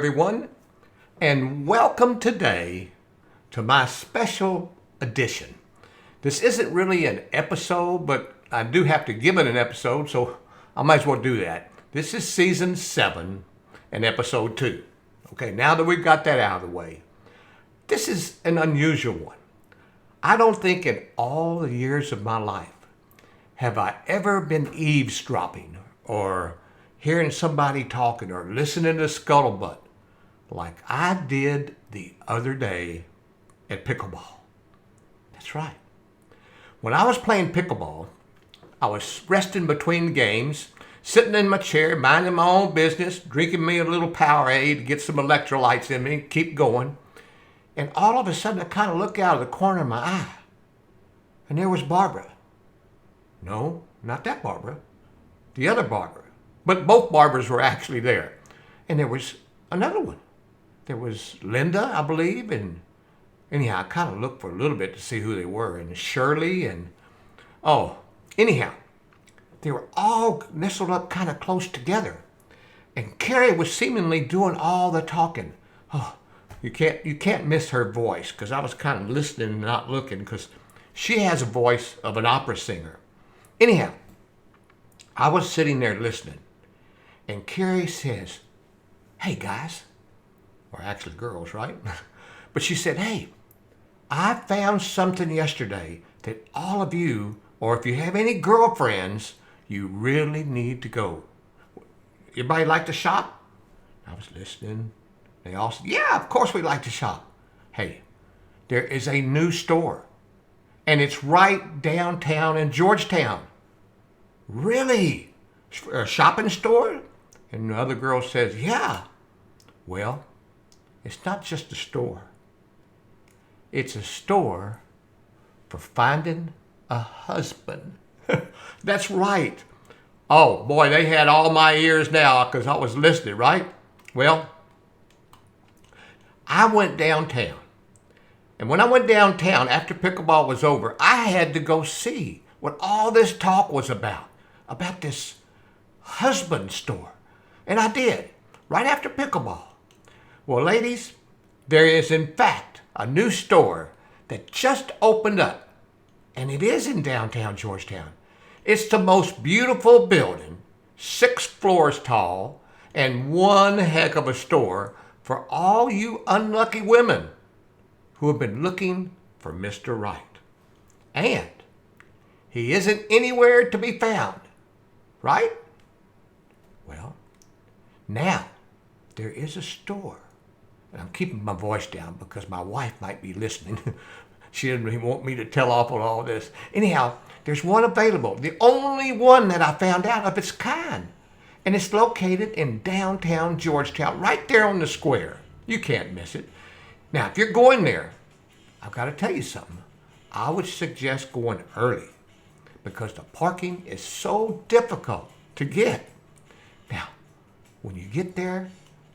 everyone, and welcome today to my special edition. This isn't really an episode, but I do have to give it an episode, so I might as well do that. This is season 7 and episode 2. Okay, now that we've got that out of the way, this is an unusual one. I don't think in all the years of my life have I ever been eavesdropping or hearing somebody talking or listening to scuttlebutt like I did the other day at pickleball. That's right. When I was playing pickleball, I was resting between games, sitting in my chair, minding my own business, drinking me a little Powerade to get some electrolytes in me, keep going. And all of a sudden, I kind of look out of the corner of my eye, and there was Barbara. No, not that Barbara. The other Barbara. But both Barbaras were actually there. And there was another one. There was Linda, I believe, and anyhow, I kind of looked for a little bit to see who they were, and Shirley, and anyhow, they were all nestled up kind of close together. And Carrie was seemingly doing all the talking. Oh, you can't miss her voice, because I was kind of listening and not looking, because she has a voice of an opera singer. Anyhow, I was sitting there listening, and Carrie says, "Hey guys," or actually girls, right? But she said, "Hey, I found something yesterday that all of you, or if you have any girlfriends, you really need to go. Everybody like to shop?" I was listening. They all said, "Yeah, of course we like to shop." Hey, there is a new store, and it's right downtown in Georgetown. "Really? A shopping store?" And the other girl says, "Yeah." Well, it's not just a store. It's a store for finding a husband. That's right. Oh, boy, they had all my ears now because I was listening, right? Well, I went downtown. And when I went downtown after pickleball was over, I had to go see what all this talk was about this husband store. And I did, right after pickleball. Well, ladies, there is in fact a new store that just opened up, and it is in downtown Georgetown. It's the most beautiful building, 6 floors tall, and one heck of a store for all you unlucky women who have been looking for Mr. Right. And he isn't anywhere to be found, right? Well, now there is a store. And I'm keeping my voice down because my wife might be listening. She didn't really want me to tell off on all this. Anyhow, there's one available, the only one that I found out of its kind. And it's located in downtown Georgetown, right there on the square. You can't miss it. Now, if you're going there, I've got to tell you something. I would suggest going early because the parking is so difficult to get. Now, when you get there,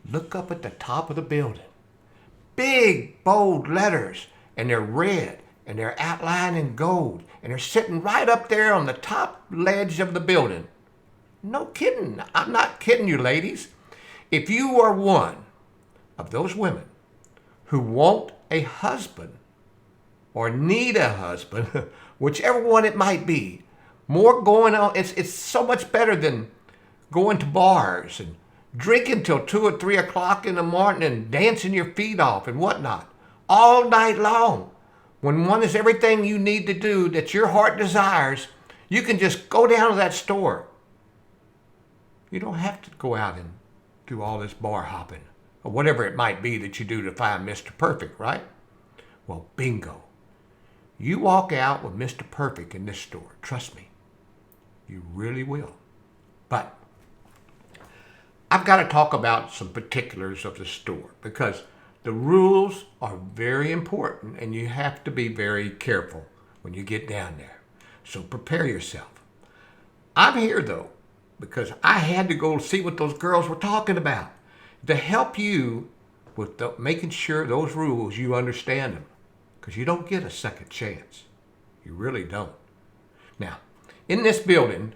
look up at the top of the building. Big, bold letters, and they're red, and they're outlined in gold, and they're sitting right up there on the top ledge of the building. No kidding. I'm not kidding you, ladies. If you are one of those women who want a husband or need a husband, whichever one it might be, more going on, it's so much better than going to bars and drinking till 2 or 3 o'clock in the morning and dancing your feet off and whatnot all night long. When one is everything you need to do that your heart desires, you can just go down to that store. You don't have to go out and do all this bar hopping or whatever it might be that you do to find Mr. Perfect, right? Well, bingo. You walk out with Mr. Perfect in this store. Trust me, you really will. But I've got to talk about some particulars of the store because the rules are very important and you have to be very careful when you get down there. So prepare yourself. I'm here though because I had to go see what those girls were talking about to help you with making sure those rules, you understand them, because you don't get a second chance. You really don't. Now, in this building,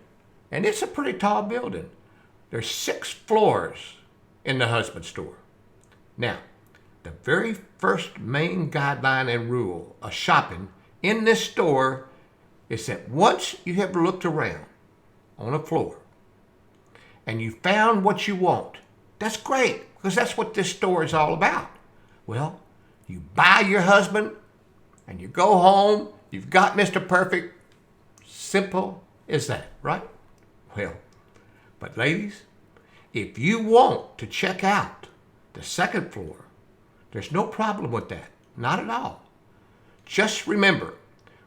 and it's a pretty tall building, there's 6 floors in the husband store. Now, the very first main guideline and rule of shopping in this store is that once you have looked around on a floor and you found what you want, that's great, because that's what this store is all about. Well, you buy your husband and you go home, you've got Mr. Perfect. Simple as that, right? Well, but ladies, if you want to check out the second floor, there's no problem with that. Not at all. Just remember,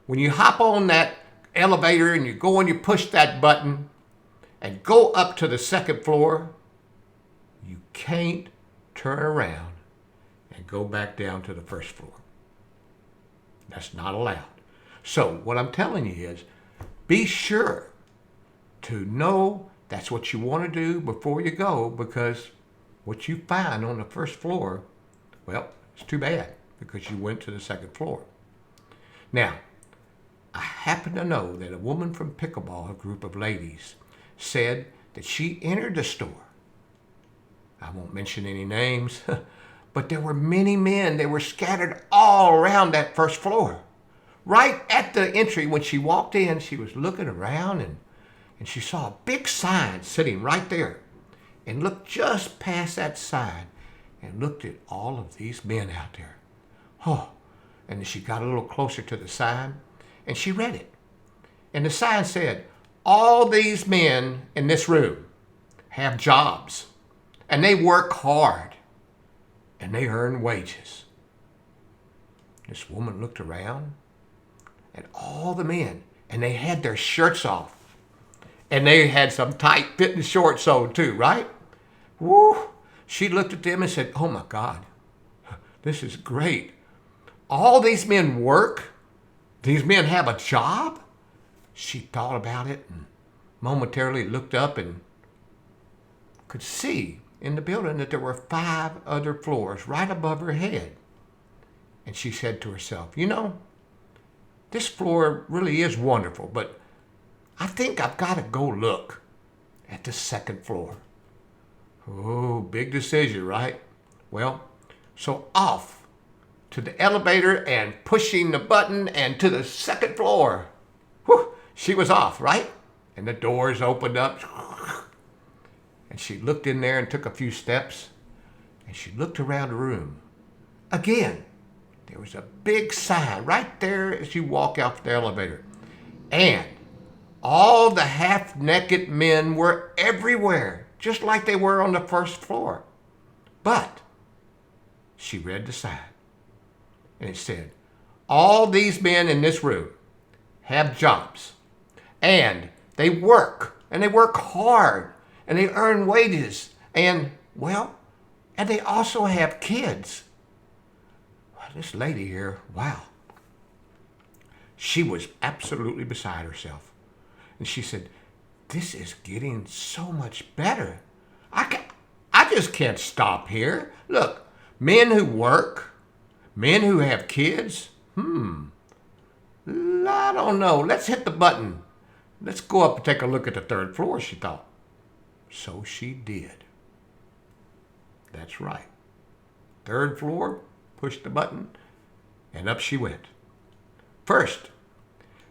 when you hop on that elevator and you go and you push that button and go up to the second floor, you can't turn around and go back down to the first floor. That's not allowed. So what I'm telling you is, be sure to know that's what you want to do before you go, because what you find on the first floor, well, it's too bad because you went to the second floor. Now, I happen to know that a woman from Pickleball, a group of ladies, said that she entered the store. I won't mention any names, but there were many men. They were scattered all around that first floor. Right at the entry, when she walked in, she was looking around and she saw a big sign sitting right there, and looked just past that sign and looked at all of these men out there. Oh, and then she got a little closer to the sign and she read it. And the sign said, all these men in this room have jobs and they work hard and they earn wages. This woman looked around at all the men, and they had their shirts off. And they had some tight fitting shorts on too, right? Woo! She looked at them and said, oh my God, this is great. All these men work? These men have a job? She thought about it and momentarily looked up and could see in the building that there were 5 other floors right above her head. And she said to herself, you know, this floor really is wonderful, but I think I've got to go look at the second floor. Oh, big decision, right? Well, so off to the elevator and pushing the button and to the second floor. Whew, she was off, right? And the doors opened up. And she looked in there and took a few steps. And she looked around the room. Again, there was a big sign right there as you walk out the elevator. And all the half-naked men were everywhere, just like they were on the first floor. But she read the sign, and it said, all these men in this room have jobs, and they work hard, and they earn wages, and, well, and they also have kids. Well, this lady here, wow. She was absolutely beside herself. And she said, this is getting so much better. I just can't stop here. Look, men who work, men who have kids. I don't know. Let's hit the button. Let's go up and take a look at the third floor, she thought. So she did. That's right. Third floor, pushed the button, and up she went. First,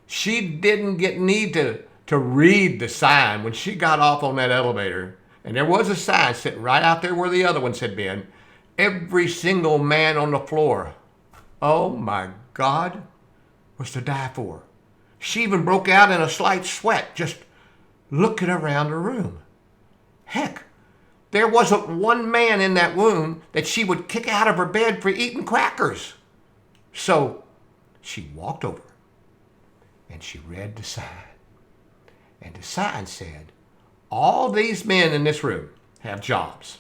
she didn't need to read the sign when she got off on that elevator. And there was a sign sitting right out there where the other ones had been. Every single man on the floor, oh my God, was to die for. She even broke out in a slight sweat just looking around the room. Heck, there wasn't one man in that room that she would kick out of her bed for eating crackers. So she walked over and she read the sign. And the sign said, all these men in this room have jobs.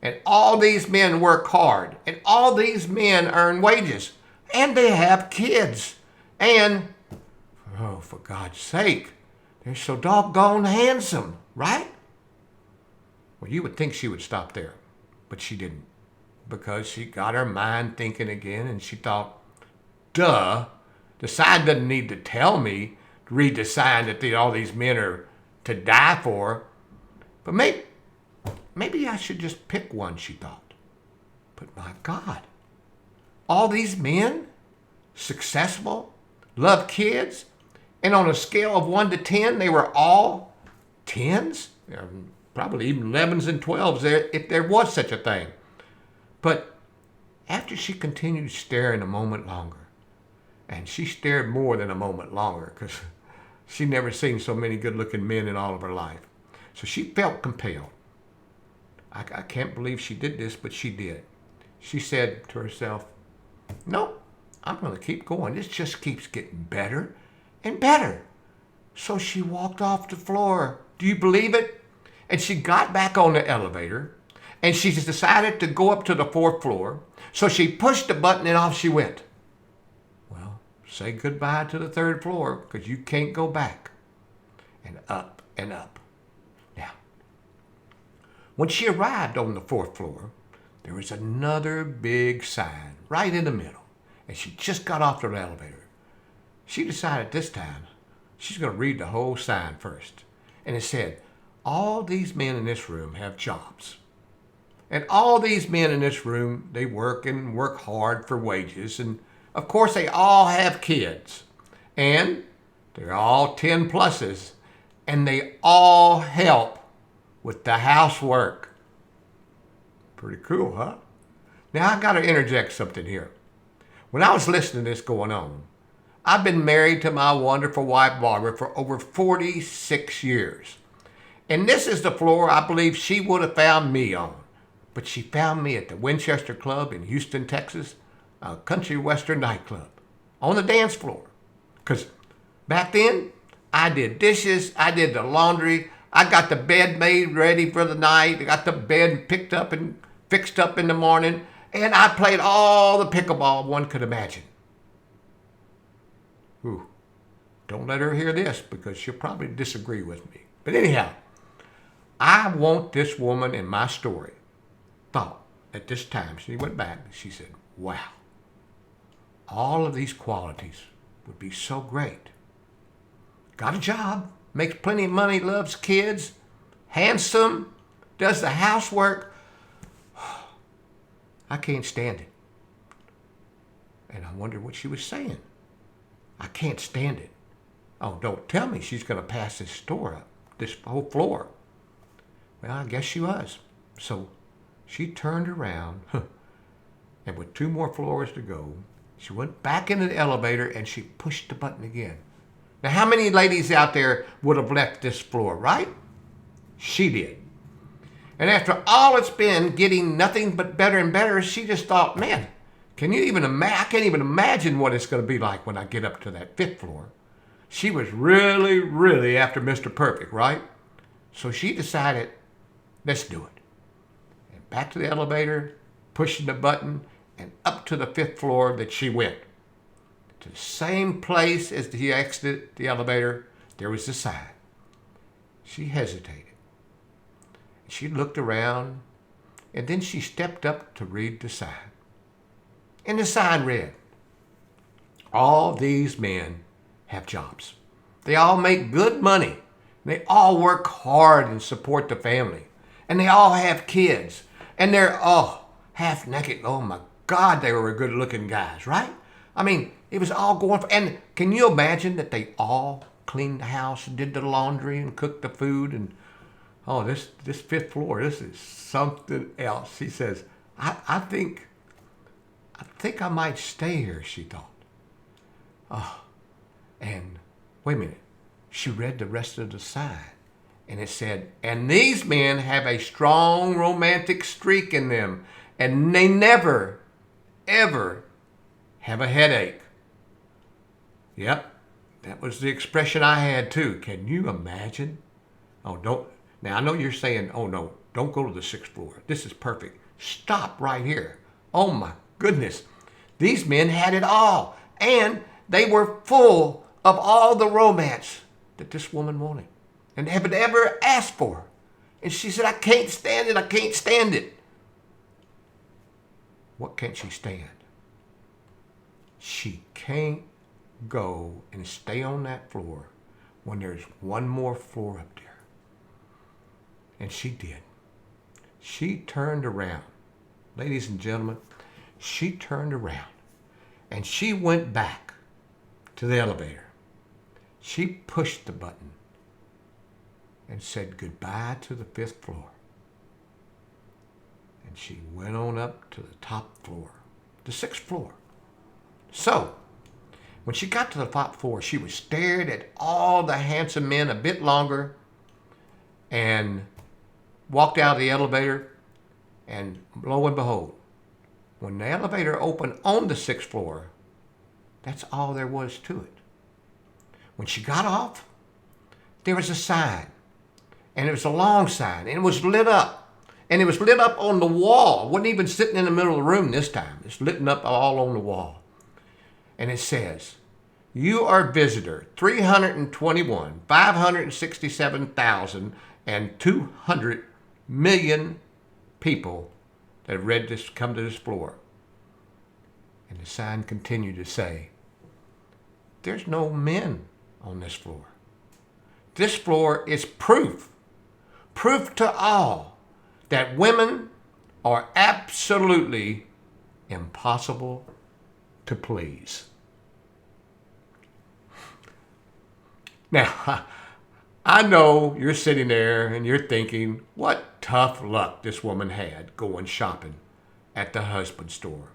And all these men work hard. And all these men earn wages. And they have kids. And, oh, for God's sake, they're so doggone handsome, right? Well, you would think she would stop there. But she didn't. Because she got her mind thinking again. And she thought, duh, the sign doesn't need to tell me to read the sign that all these men are to die for. But maybe I should just pick one, she thought. But my God, all these men, successful, love kids, and on a scale of 1 to 10, they were all 10s, probably even 11s and 12s there, if there was such a thing. But after she continued staring a moment longer, and she stared more than a moment longer because she never seen so many good-looking men in all of her life. So she felt compelled. I can't believe she did this, but she did. She said to herself, "Nope, I'm going to keep going. This just keeps getting better and better." So she walked off the floor. Do you believe it? And she got back on the elevator, and she decided to go up to the 4th floor. So she pushed the button, and off she went. Well, say goodbye to the 3rd floor, because you can't go back. And up and up. Now, when she arrived on the 4th floor, there was another big sign right in the middle, and she just got off the elevator. She decided this time she's going to read the whole sign first. And it said, all these men in this room have jobs. And all these men in this room, they work and work hard for wages. And of course, they all have kids. And they're all 10 pluses. And they all help with the housework. Pretty cool, huh? Now, I got to interject something here. When I was listening to this going on, I've been married to my wonderful wife, Barbara, for over 46 years. And this is the floor I believe she would have found me on. But she found me at the Winchester Club in Houston, Texas, a country western nightclub, on the dance floor. Because back then, I did dishes, I did the laundry, I got the bed made ready for the night, I got the bed picked up and fixed up in the morning, and I played all the pickleball one could imagine. Ooh, don't let her hear this because she'll probably disagree with me. But anyhow, I want this woman in my story thought at this time, she went back and she said, wow, all of these qualities would be so great. Got a job, makes plenty of money, loves kids, handsome, does the housework. I can't stand it. And I wondered what she was saying. I can't stand it. Oh, don't tell me she's going to pass this store up, this whole floor. Well, I guess she was. So she turned around, and with 2 more floors to go, she went back into the elevator and she pushed the button again. Now, how many ladies out there would have left this floor, right? She did. And after all it's been getting nothing but better and better, she just thought, man, can you even imagine? I can't even imagine what it's going to be like when I get up to that 5th floor. She was really, really after Mr. Perfect, right? So she decided, let's do it. And back to the elevator, pushing the button, and up to the 5th floor that she went. To the same place as he exited the elevator, there was a sign. She hesitated. She looked around, and then she stepped up to read the sign. And the sign read, all these men have jobs. They all make good money. They all work hard and support the family. And they all have kids. And they're all half naked. Oh my God, they were good looking guys, right? I mean, it was all going for, and can you imagine that they all cleaned the house and did the laundry and cooked the food and, oh, this 5th floor, this is something else. He says, I think I might stay here, she thought. Oh, and wait a minute. She read the rest of the sign, and it said, and these men have a strong romantic streak in them, and they never, ever have a headache. Yep, that was the expression I had too. Can you imagine? Oh, don't. Now, I know you're saying, oh no, don't go to the 6th floor. This is perfect. Stop right here. Oh my goodness. These men had it all. And they were full of all the romance that this woman wanted and had ever asked for. And she said, I can't stand it. I can't stand it. What can't she stand? She can't go and stay on that floor when there's one more floor up there. And she did. She turned around ladies and gentlemen, she turned around and she went back to the elevator. She pushed the button and said goodbye to the 5th floor. And she went on up to the top floor, the 6th floor. So, when she got to the top floor, she was stared at all the handsome men a bit longer and walked out of the elevator, and lo and behold, when the elevator opened on the 6th floor, that's all there was to it. When she got off, there was a sign, and it was a long sign, and it was lit up. And it was lit up on the wall. It wasn't even sitting in the middle of the room this time. It's lit up all on the wall. And it says, you are visitor 321,567,200 million people that have read this, come to this floor. And the sign continued to say, there's no men on this floor. This floor is proof to all that women are absolutely impossible to please. Now, I know you're sitting there and you're thinking, what tough luck this woman had going shopping at the husband store.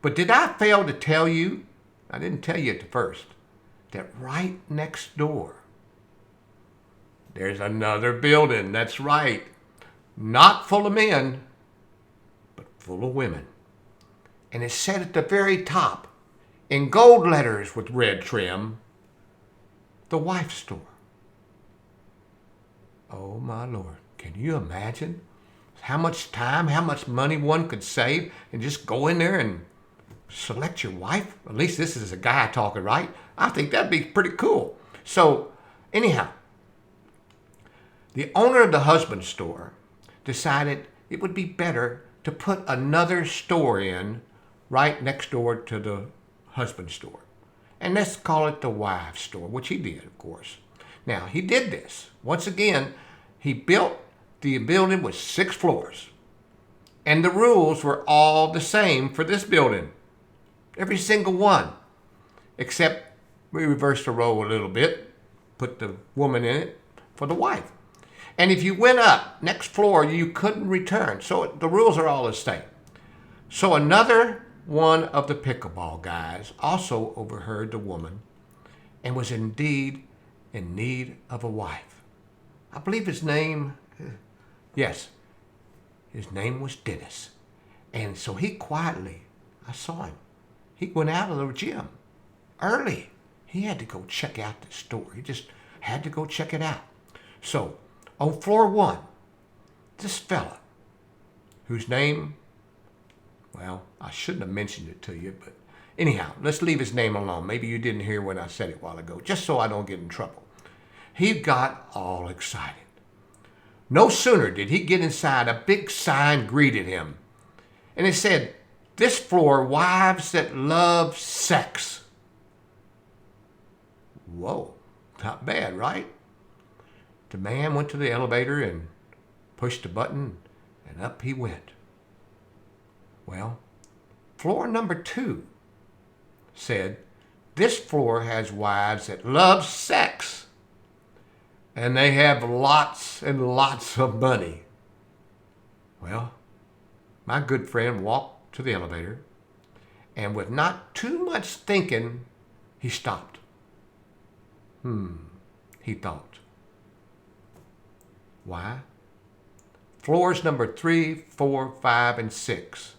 But did I fail to tell you, I didn't tell you at the first, that right next door, there's another building. That's right. Not full of men, but full of women. And it said at the very top, in gold letters with red trim, the wife store. Oh my Lord, can you imagine how much time, how much money one could save and just go in there and select your wife? At least this is a guy talking, right? I think that'd be pretty cool. So anyhow, the owner of the husband store decided it would be better to put another store in right next door to the husband store. And let's call it the wife store, which he did, of course. Now, he did this. Once again, he built the building with 6 floors. And the rules were all the same for this building. Every single one. Except we reversed the role a little bit, put the woman in it for the wife. And if you went up, next floor, you couldn't return. So the rules are all the same. So another one of the pickleball guys also overheard the woman and was indeed in need of a wife. I believe his name, yes, his name was Dennis. And so he quietly, I saw him, he went out of the gym early. He had to go check out the store. He just had to go check it out. So on floor 1, this fella, whose name, well, I shouldn't have mentioned it to you, but anyhow, let's leave his name alone. Maybe you didn't hear when I said it a while ago, just so I don't get in trouble. He got all excited. No sooner did he get inside, a big sign greeted him. And it said, this floor, wives that love sex. Whoa, not bad, right? The man went to the elevator and pushed the button, and up he went. Well, floor number 2 said, this floor has wives that love sex, and they have lots and lots of money. Well, my good friend walked to the elevator, and with not too much thinking, he stopped. He thought. Why? Floors number 3, 4, 5, and 6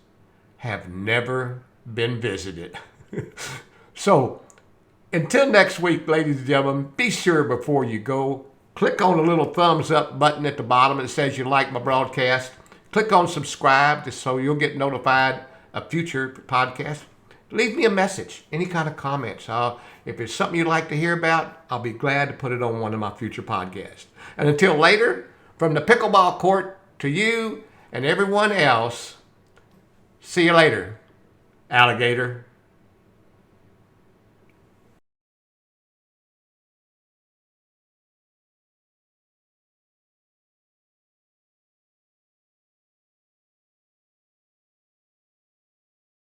have never been visited. So, until next week, ladies and gentlemen, be sure before you go, click on the little thumbs up button at the bottom that says you like my broadcast. Click on subscribe just so you'll get notified of future podcasts. Leave me a message, any kind of comments. If it's something you'd like to hear about, I'll be glad to put it on one of my future podcasts. And until later, from the pickleball court to you and everyone else, see you later, alligator.